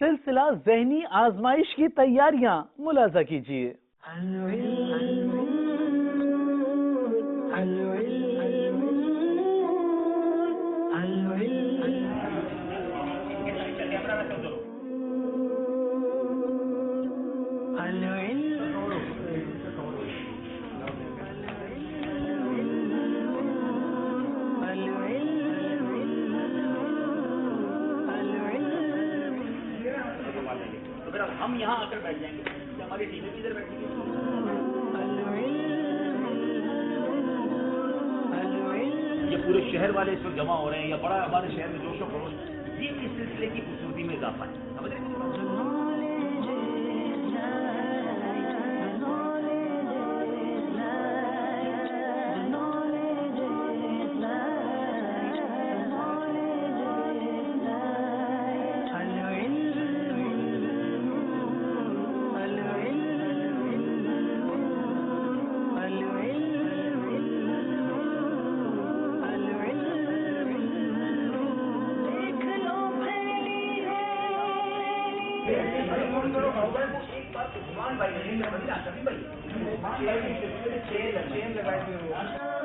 सिलसिला ज़हनी आजमाइश की तैयारियां मुलाजा कीजिए। हम यहाँ आकर बैठ जाएंगे, हमारी टीमें भी इधर बैठेंगी। ये पूरे शहर वाले इस वक्त जमा हो रहे हैं, या बड़ा हमारे शहर में जोशो खरोश, ये इस सिलसिले की खूबसूरती में इजाफा है। समझ रहे हैं? एक बात, भाई नहीं, मैं बता, भाई चेन लगाए हुए हो।